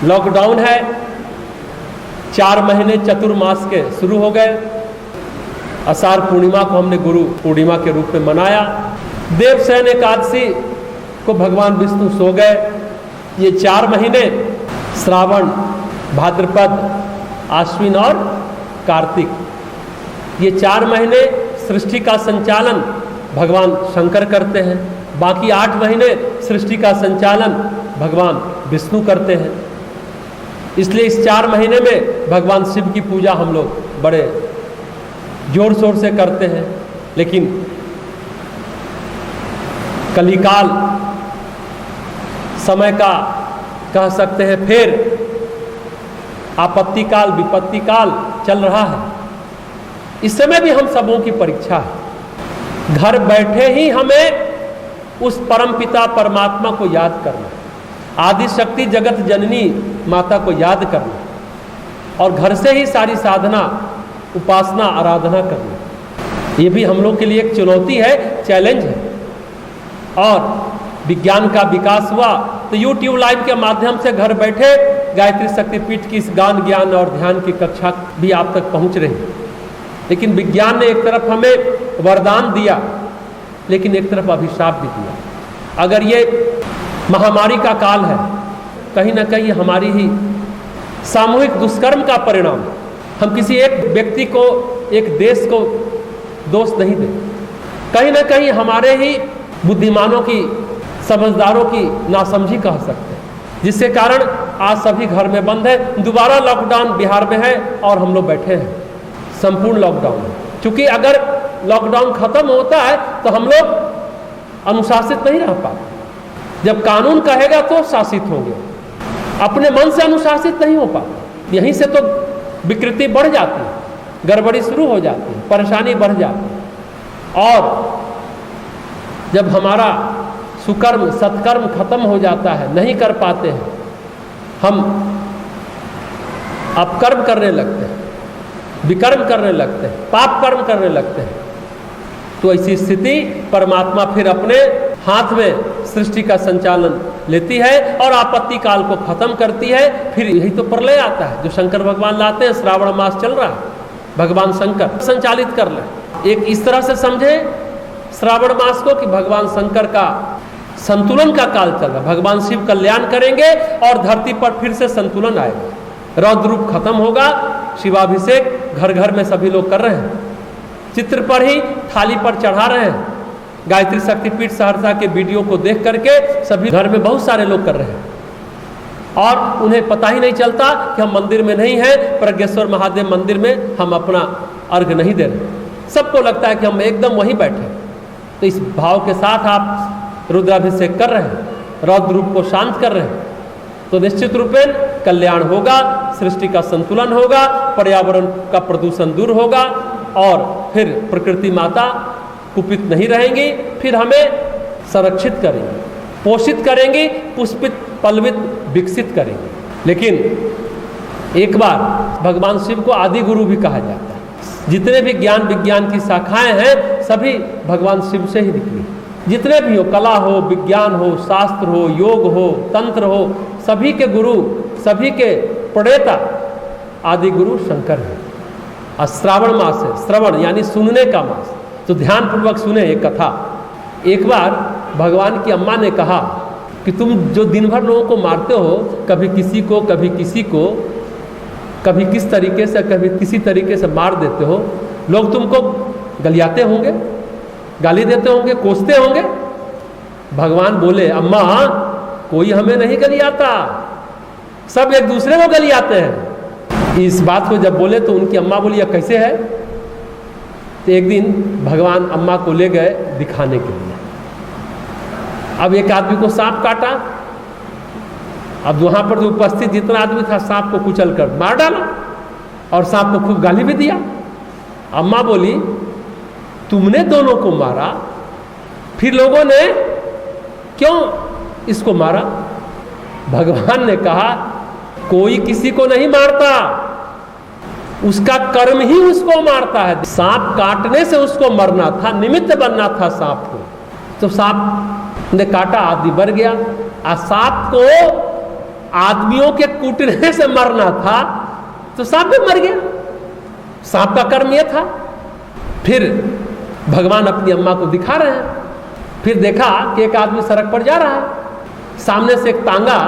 Lockdown है, 4 महीने चतुर्मास के शुरू हो गए। आषाढ़ पूर्णिमा को हमने गुरु पूर्णिमा के रूप में मनाया। देवशयन एकादशी को भगवान विष्णु सो गए। ये 4 महीने श्रावण, भाद्रपद, आश्विन और कार्तिक, ये 4 महीने सृष्टि का संचालन भगवान शंकर करते हैं। बाकी 8 महीने सृष्टि का संचालन भगवान विष्णु करते हैं। इसलिए इस 4 महीने में भगवान शिव की पूजा हम लोग बड़े जोर शोर से करते हैं। लेकिन कलिकाल समय का कह सकते हैं, फिर आपत्ति काल, विपत्ति काल चल रहा है। इस समय भी हम सबों की परीक्षा है। घर बैठे ही हमें उस परमपिता परमात्मा को याद करना, आदि शक्ति जगत जननी माता को याद करना, और घर से ही सारी साधना, उपासना, आराधना करना। ये भी हम लोग के लिए एक चुनौती है, चैलेंज है। और विज्ञान का विकास हुआ तो यूट्यूब लाइव के माध्यम से घर बैठे गायत्री शक्तिपीठ की इस गान, ज्ञान और ध्यान की कक्षा भी आप तक पहुंच रही है। लेकिन विज्ञान ने एक तरफ हमें वरदान दिया, लेकिन एक तरफ अभिशाप भी दिया। अगर ये महामारी का काल है, कहीं ना कहीं हमारी ही सामूहिक दुष्कर्म का परिणाम। हम किसी एक व्यक्ति को, एक देश को दोष नहीं दें, कहीं ना कहीं हमारे ही बुद्धिमानों की, समझदारों की नासमझी कह सकते हैं, जिसके कारण आज सभी घर में बंद है। दोबारा लॉकडाउन बिहार में है और हम लोग बैठे हैं, संपूर्ण लॉकडाउन है। क्योंकि अगर लॉकडाउन खत्म होता है तो हम लोग अनुशासित नहीं रह पाते। जब कानून कहेगा तो शासित होंगे, अपने मन से अनुशासित नहीं हो पाते। यहीं से तो विकृति बढ़ जाती है, गड़बड़ी शुरू हो जाती है, परेशानी बढ़ जाती है। और जब हमारा सुकर्म, सत्कर्म खत्म हो जाता है, नहीं कर पाते हैं, हम अपकर्म करने लगते हैं, विकर्म करने लगते हैं, पाप कर्म करने लगते हैं, तो ऐसी स्थिति परमात्मा फिर अपने हाथ में सृष्टि का संचालन लेती है और आपत्ति काल को खत्म करती है। फिर यही तो प्रलय आता है जो शंकर भगवान लाते हैं। श्रावण मास चल रहा है, भगवान शंकर संचालित कर ले। एक इस तरह से समझे श्रावण मास को कि भगवान शंकर का संतुलन का काल चल रहा है। भगवान शिव कल्याण करेंगे और धरती पर फिर से संतुलन आएगा, रौद्र रूप खत्म होगा। शिवाभिषेक घर घर में सभी लोग कर रहे हैं, चित्र पर ही थाली पर चढ़ा रहे हैं। गायत्री शक्तिपीठ सहरसा के वीडियो को देख करके सभी घर में बहुत सारे लोग कर रहे हैं और उन्हें पता ही नहीं चलता कि हम मंदिर में नहीं हैं, प्रज्ञेश्वर महादेव मंदिर में हम अपना अर्घ नहीं दे रहे। सबको लगता है कि हम एकदम वहीं बैठे। तो इस भाव के साथ आप रुद्राभिषेक कर रहे हैं, रौद्र रूप को शांत कर रहे हैं, तो निश्चित रूपेण कल्याण होगा, सृष्टि का संतुलन होगा, पर्यावरण का प्रदूषण दूर होगा और फिर प्रकृति माता कुपित नहीं रहेंगी। फिर हमें संरक्षित करेंगी, पोषित करेंगी, पुष्पित, पल्लवित, विकसित करेंगी। लेकिन एक बार भगवान शिव को आदि गुरु भी कहा जाता है। जितने भी ज्ञान विज्ञान की शाखाएं हैं सभी भगवान शिव से ही निकली। जितने भी हो, कला हो, विज्ञान हो, शास्त्र हो, योग हो, तंत्र हो, सभी के गुरु, सभी के प्रणेता आदि गुरु शंकर है। और श्रावण मास है, श्रवण यानी सुनने का मास, तो ध्यान पूर्वक सुने एक कथा। एक बार भगवान की अम्मा ने कहा कि तुम जो दिन भर लोगों को मारते हो, कभी किसी को, कभी किसी को, कभी किस तरीके से, कभी किसी तरीके से मार देते हो, लोग तुमको गलियाते होंगे, गाली देते होंगे, कोसते होंगे। भगवान बोले, अम्मा कोई हमें नहीं गलियाता, सब एक दूसरे को गलियाते हैं। इस बात को जब बोले तो उनकी अम्मा बोली, यह कैसे है? तो एक दिन भगवान अम्मा को ले गए दिखाने के लिए। अब एक आदमी को सांप काटा, अब वहां पर जो उपस्थित जितना आदमी था सांप को कुचल कर मार डाला और सांप को खूब गाली भी दिया। अम्मा बोली, तुमने दोनों को मारा, फिर लोगों ने क्यों इसको मारा? भगवान ने कहा, कोई किसी को नहीं मारता, उसका कर्म ही उसको मारता है। सांप काटने से उसको मरना था, निमित्त बनना था सांप को, तो सांप ने काटा, आदमी मर गया। आ सांप को आदमियों के कूटने से मरना था तो सांप भी मर गया, सांप का कर्म यह था। फिर भगवान अपनी अम्मा को दिखा रहे हैं, फिर देखा कि एक आदमी सड़क पर जा रहा है, सामने से एक तांगा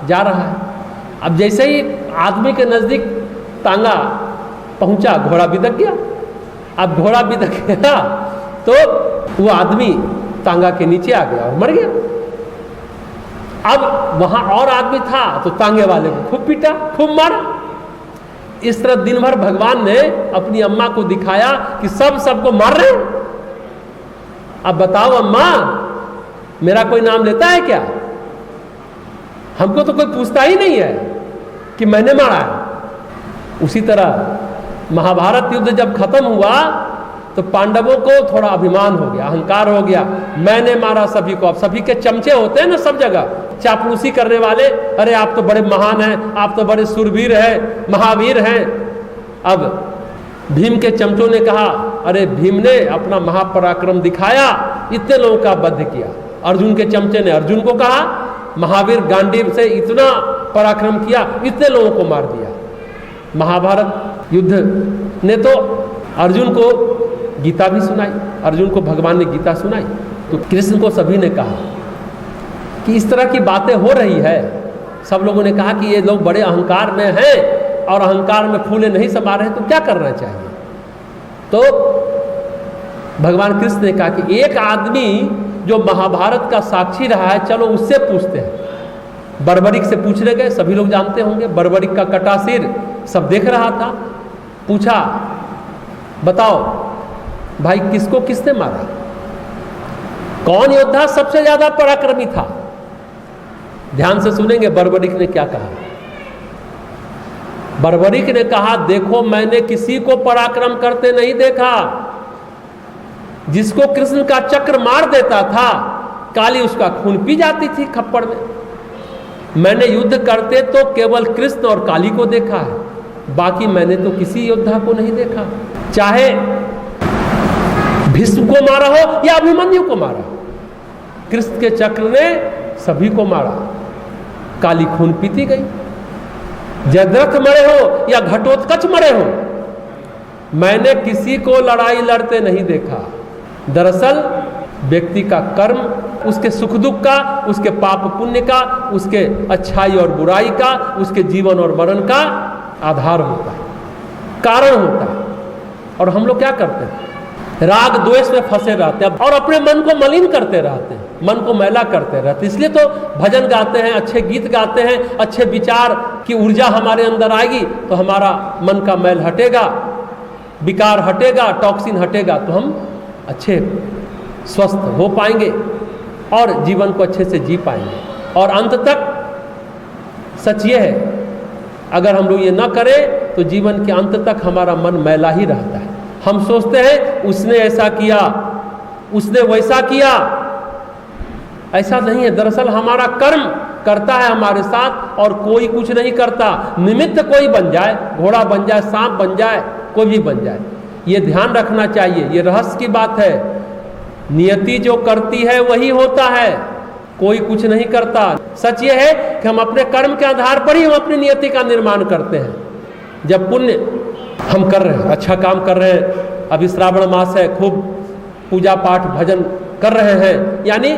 जा रहा है। अब जैसे ही आदमी के नज़दीक तांगा पहुंचा, घोड़ा बिदक गया। अब घोड़ा बिदक गया तो वो आदमी तांगा के नीचे आ गया और मर गया। अब वहां और आदमी था तो तांगे वाले को खूब पीटा, खूब मारा। इस तरह दिन भर भगवान ने अपनी अम्मा को दिखाया कि सबको मार रहे हैं। अब बताओ अम्मा, मेरा कोई नाम लेता है क्या? हमको तो कोई पूछता ही नहीं है कि मैंने मारा है। उसी तरह महाभारत युद्ध जब खत्म हुआ तो पांडवों को थोड़ा अभिमान हो गया, अहंकार हो गया, मैंने मारा सभी को। अब सभी के चमचे होते हैं ना सब जगह, चापलूसी करने वाले, अरे आप तो बड़े महान हैं, आप तो बड़े सुरवीर हैं, महावीर हैं। अब भीम के चमचों ने कहा, अरे भीम ने अपना महापराक्रम दिखाया, इतने लोगों का वध किया। अर्जुन के चमचे ने अर्जुन को कहा, महावीर गांडीव से इतना पराक्रम किया, इतने लोगों को मार दिया। महाभारत युद्ध ने तो अर्जुन को गीता भी सुनाई, अर्जुन को भगवान ने गीता सुनाई। तो कृष्ण को सभी ने कहा कि इस तरह की बातें हो रही है। सब लोगों ने कहा कि ये लोग बड़े अहंकार में हैं और अहंकार में फूले नहीं समा रहे, तो क्या करना चाहिए? तो भगवान कृष्ण ने कहा कि एक आदमी जो महाभारत का साक्षी रहा है, चलो उससे पूछते हैं। बर्बरिक से पूछने गए, सभी लोग जानते होंगे, बर्बरिक का कटा सिर सब देख रहा था। पूछा, बताओ भाई किसको किसने मारा? कौन योद्धा सबसे ज्यादा पराक्रमी था? ध्यान से सुनेंगे बर्बरिक ने क्या कहा। बर्बरिक ने कहा, देखो मैंने किसी को पराक्रम करते नहीं देखा। जिसको कृष्ण का चक्र मार देता था, काली उसका खून पी जाती थी खप्पड़ में। मैंने युद्ध करते तो केवल कृष्ण और काली को देखा है, बाकी मैंने तो किसी योद्धा को नहीं देखा। चाहे भीष्म को मारा हो या अभिमन्यु को मारा, कृष्ण के चक्र ने सभी को मारा, काली खून पीती गई। जयद्रथ मरे हो या घटोत्कच मरे हो, मैंने किसी को लड़ाई लड़ते नहीं देखा। दरअसल व्यक्ति का कर्म उसके सुख दुख का, उसके पाप पुण्य का, उसके अच्छाई और बुराई का, उसके जीवन और मरण का आधार होता है, कारण होता है। और हम लोग क्या करते हैं? राग द्वेष में फंसे रहते हैं और अपने मन को मलिन करते रहते हैं, मन को मैला करते रहते हैं। इसलिए तो भजन गाते हैं, अच्छे गीत गाते हैं, अच्छे विचार की ऊर्जा हमारे अंदर आएगी तो हमारा मन का मैल हटेगा, विकार हटेगा, टॉक्सिन हटेगा, तो हम अच्छे स्वस्थ हो पाएंगे और जीवन को अच्छे से जी पाएंगे। और अंत तक सच ये है, अगर हम लोग ये ना करें तो जीवन के अंत तक हमारा मन मैला ही रहता है। हम सोचते हैं उसने ऐसा किया, उसने वैसा किया। ऐसा नहीं है, दरअसल हमारा कर्म करता है हमारे साथ और कोई कुछ नहीं करता। निमित्त कोई बन जाए, घोड़ा बन जाए, सांप बन जाए, कोई भी बन जाए, ये ध्यान रखना चाहिए। ये रहस्य की बात है। नियति जो करती है वही होता है, कोई कुछ नहीं करता। सच ये है कि हम अपने कर्म के आधार पर ही हम अपनी नियति का निर्माण करते हैं। जब पुण्य हम कर रहे हैं, अच्छा काम कर रहे हैं, अभी श्रावण मास है, खूब पूजा पाठ भजन कर रहे हैं, यानी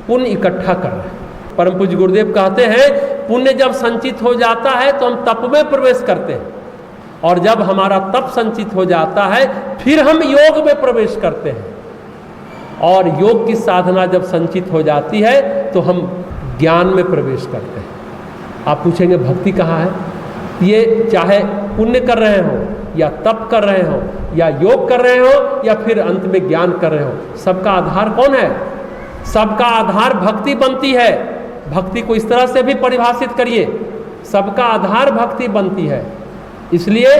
पुण्य इकट्ठा कर रहे हैं। परम पूज्य गुरुदेव कहते हैं, पुण्य जब संचित हो जाता है तो हम तप में प्रवेश करते हैं, और जब हमारा तप संचित हो जाता है फिर हम योग में प्रवेश करते हैं। और योग की साधना जब संचित हो जाती है तो हम ज्ञान में प्रवेश करते हैं। आप पूछेंगे भक्ति कहाँ है? ये चाहे पुण्य कर रहे हो या तप कर रहे हो या योग कर रहे हो या फिर अंत में ज्ञान कर रहे हो, सबका आधार कौन है? सबका आधार भक्ति बनती है। भक्ति को इस तरह से भी परिभाषित करिए, सबका आधार भक्ति बनती है। इसलिए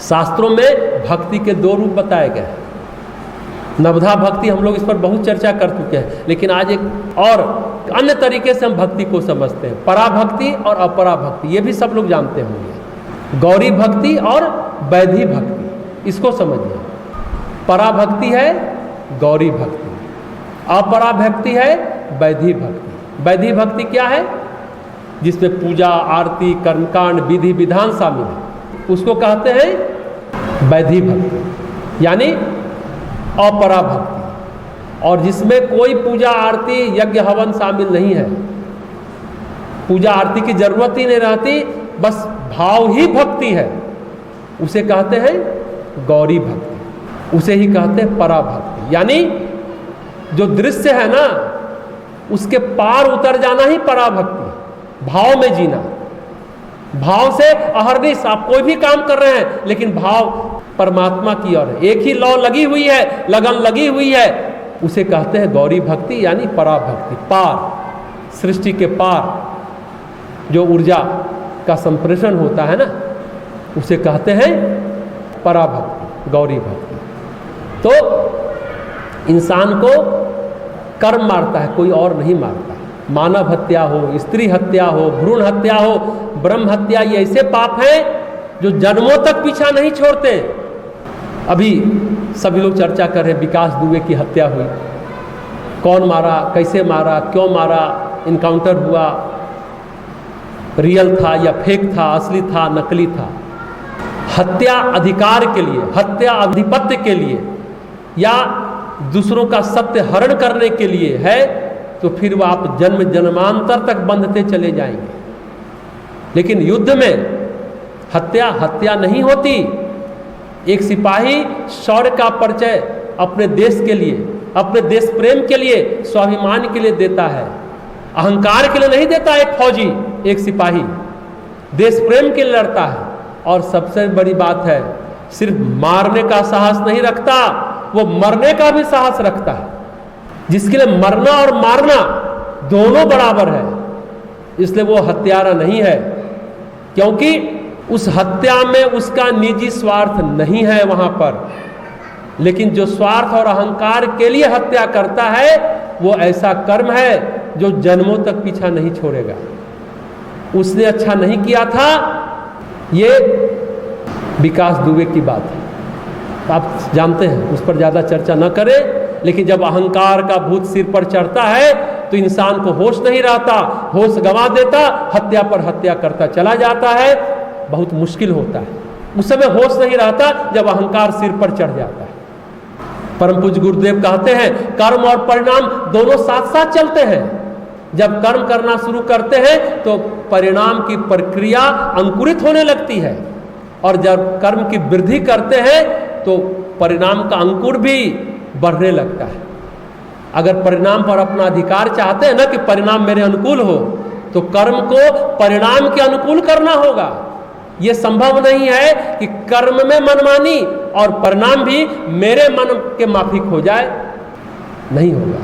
शास्त्रों में भक्ति के दो रूप बताए गए हैं। नवधा भक्ति, हम लोग इस पर बहुत चर्चा कर चुके हैं, लेकिन आज एक और अन्य तरीके से हम भक्ति को समझते हैं, पराभक्ति और अपरा भक्ति। ये भी सब लोग जानते होंगे। गौरी भक्ति और वैधी भक्ति, इसको समझिए। पराभक्ति है गौरी भक्ति, अपरा भक्ति है वैधी भक्ति। वैधी भक्ति क्या है? जिसमें पूजा, आरती, कर्मकांड, विधि विधान शामिल है, उसको कहते हैं वैधि भक्ति यानी अपरा भक्ति। और जिसमें कोई पूजा, आरती, यज्ञ, हवन शामिल नहीं है, पूजा आरती की जरूरत ही नहीं रहती, बस भाव ही भक्ति है, उसे कहते हैं गौरी भक्ति, उसे ही कहते हैं पराभक्ति। यानी जो दृश्य है ना उसके पार उतर जाना ही पराभक्ति, भाव में जीना, भाव से अहरनिश आप कोई भी काम कर रहे हैं लेकिन भाव परमात्मा की ओर है, एक ही लौ लगी हुई है, लगन लगी हुई है, उसे कहते हैं गौरी भक्ति यानी पराभक्ति। पार, सृष्टि के पार जो ऊर्जा का संप्रेषण होता है ना उसे कहते हैं पराभक्ति, गौरी भक्ति। तो इंसान को कर्म मारता है, कोई और नहीं मारता। मानव हत्या हो, स्त्री हत्या हो, भ्रूण हत्या हो, ब्रह्म हत्या, ये ऐसे पाप हैं जो जन्मों तक पीछा नहीं छोड़ते। अभी सभी लोग चर्चा कर रहे हैं विकास दुबे की हत्या हुई, कौन मारा, कैसे मारा, क्यों मारा, इनकाउंटर हुआ, रियल था या फेक था, असली था, नकली था। हत्या अधिकार के लिए, हत्या आधिपत्य के लिए या दूसरों का सत्य हरण करने के लिए है तो फिर वह आप जन्म जन्मांतर तक बंधते चले जाएंगे। लेकिन युद्ध में हत्या नहीं होती। एक सिपाही शौर्य का परिचय अपने देश के लिए, अपने देश प्रेम के लिए, स्वाभिमान के लिए देता है, अहंकार के लिए नहीं देता। एक फौजी, एक सिपाही देश प्रेम के लिए लड़ता है। और सबसे बड़ी बात है, सिर्फ मारने का साहस नहीं रखता, वो मरने का भी साहस रखता है, जिसके लिए मरना और मारना दोनों बराबर है। इसलिए वो हत्यारा नहीं है, क्योंकि उस हत्या में उसका निजी स्वार्थ नहीं है वहां पर। लेकिन जो स्वार्थ और अहंकार के लिए हत्या करता है वो ऐसा कर्म है जो जन्मों तक पीछा नहीं छोड़ेगा। उसने अच्छा नहीं किया था, ये विकास दुबे की बात है, आप जानते हैं, उस पर ज़्यादा चर्चा न करें। लेकिन जब अहंकार का भूत सिर पर चढ़ता है तो इंसान को होश नहीं रहता, होश गंवा देता, हत्या पर हत्या करता चला जाता है, बहुत मुश्किल होता है। उस समय होश नहीं रहता जब अहंकार सिर पर चढ़ जाता है। परम पूज्य गुरुदेव कहते हैं कर्म और परिणाम दोनों साथ साथ चलते हैं। जब कर्म करना शुरू करते हैं तो परिणाम की प्रक्रिया अंकुरित होने लगती है, और जब कर्म की वृद्धि करते हैं तो परिणाम का अंकुर भी बढ़ने लगता है। अगर परिणाम पर अपना अधिकार चाहते हैं ना कि परिणाम मेरे अनुकूल हो, तो कर्म को परिणाम के अनुकूल करना होगा। यह संभव नहीं है कि कर्म में मनमानी और परिणाम भी मेरे मन के माफिक हो जाए, नहीं होगा।